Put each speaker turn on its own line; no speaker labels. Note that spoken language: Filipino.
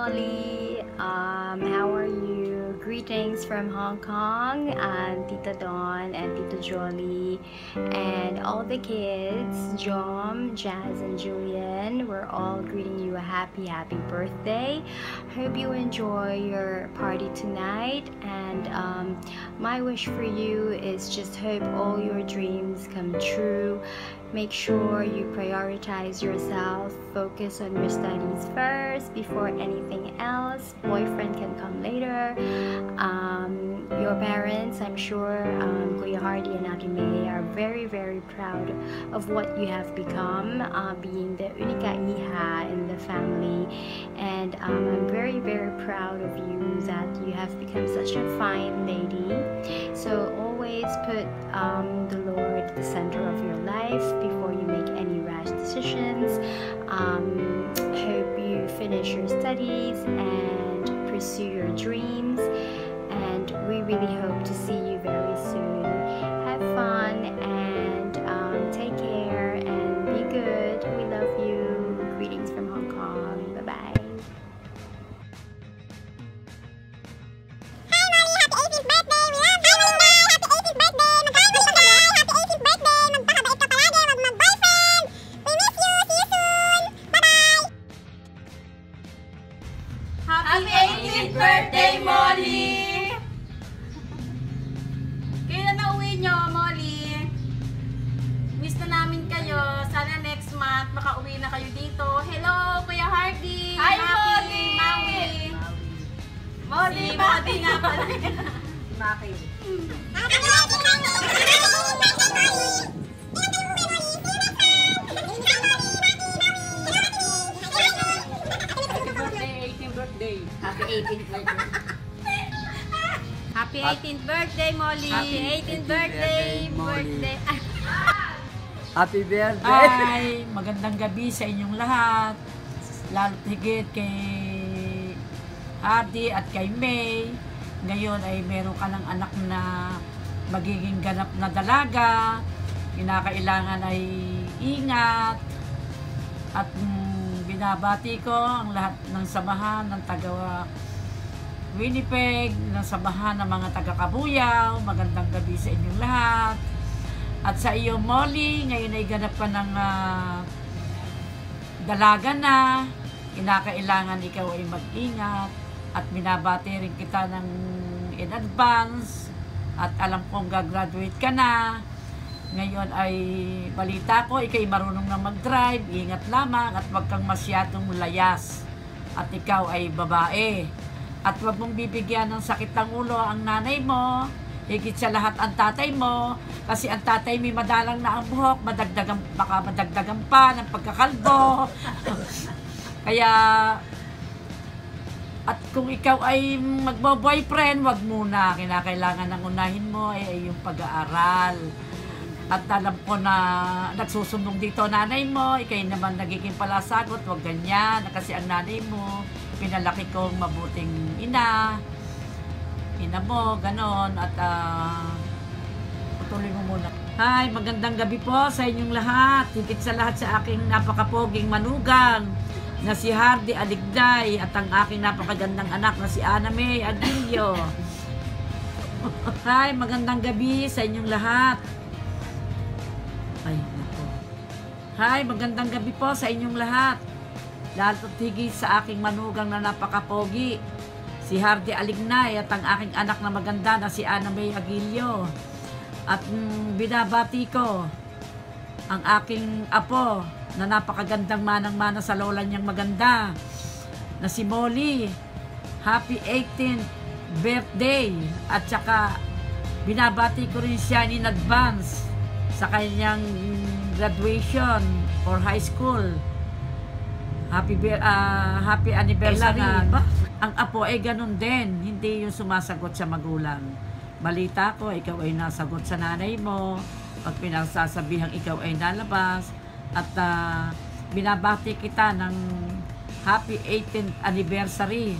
Molly. How are you? Greetings from Hong Kong, and Tita Dawn and Tita Jolly and all the kids, Jom, Jazz, and Julian. We're all greeting you a happy birthday. Hope you enjoy your party tonight, and my wish for you is just hope all your dreams come true. Make sure you prioritize yourself, focus on your studies first before anything else. Boyfriend can come later. Your parents, I'm sure, Kuya Hardy and Ate May, are very proud of what you have become, being the unika iha in the family. And I'm very proud of you that you have become such a fine lady. So always put the Lord at the center of your life before you make any rash decisions. Hope you finish your studies and pursue your dreams, and we really hope to see you very soon. Have fun and take care and be good. We love you. Greetings from Hong Kong. Bye bye.
Happy 18th birthday, Molly! Kailan na uwi nyo, Molly? Miss na namin kayo. Sana next month makauwi na kayo dito. Hello, Kuya Hardy!
Hi,
Maki,
Molly!
Maui!
Molly,
Si Molly nga pala.
Maki. Happy 18th birthday.
Happy 18th birthday, Molly!
Happy
18th birthday!
Molly.
Birthday!
Happy birthday!
Ay, magandang gabi sa inyong lahat. Lalo't higit kay Hardy at kay May. Ngayon ay meron ka ng anak na magiging ganap na dalaga. Kinakailangan ay ingat. At binabati ko ang lahat ng samahan ng taga Winnipeg, ng samahan ng mga taga Kabuyaw. Magandang gabi sa inyong lahat. At sa iyo, Molly, ngayon ay ganap ka ng dalaga na. Kinakailangan ikaw ay mag-ingat. At binabati rin kita ng in advance. At alam kong gagraduate ka na. Ngayon ay balita ko, ikay marunong na mag-drive. Ingat lamang at wag kang masyadong layas. At ikaw ay babae. At wag mong bibigyan ng sakit ng ulo ang nanay mo. Higit sa lahat ang tatay mo. Kasi ang tatay may madalang na ang buhok. Baka madagdagan pa ng pagkakalbo. Kaya, at kung ikaw ay magbo-boyfriend, wag muna. Kinakailangan ng unahin mo ay yung pag-aaral. At alam ko na nagsusumbong dito nanay mo, ikay naman nagiging palasagot, wag ganyan. Kasi ang nanay mo, pinalaki kong mabuting ina mo, ganon. At tuloy mo muna. Hi, magandang gabi po sa inyong lahat. Higit sa lahat sa aking napakapoging manugang na si Hardy Aligday at ang aking napakagandang anak na si Ana May Aguilio. Hi, magandang gabi sa inyong lahat. Ay, nako. Hi, magandang gabi po sa inyong lahat. Lalo't higit sa aking manugang na napakapogi, si Hardy Alignay, at ang aking anak na maganda na si Ana May Aguilio. At binabati ko ang aking apo na napakagandang manang-mana sa lola niyang maganda na si Molly. Happy 18th birthday. At saka binabati ko rin siya in advance sa kanyang graduation for high school. Happy anniversary. Ang apo ay ganun din, hindi yung sumasagot sa magulang. Balita ko, ikaw ay nasagot sa nanay mo pag pinasasabihang ikaw ay nalabas. At binabati kita ng happy 18th anniversary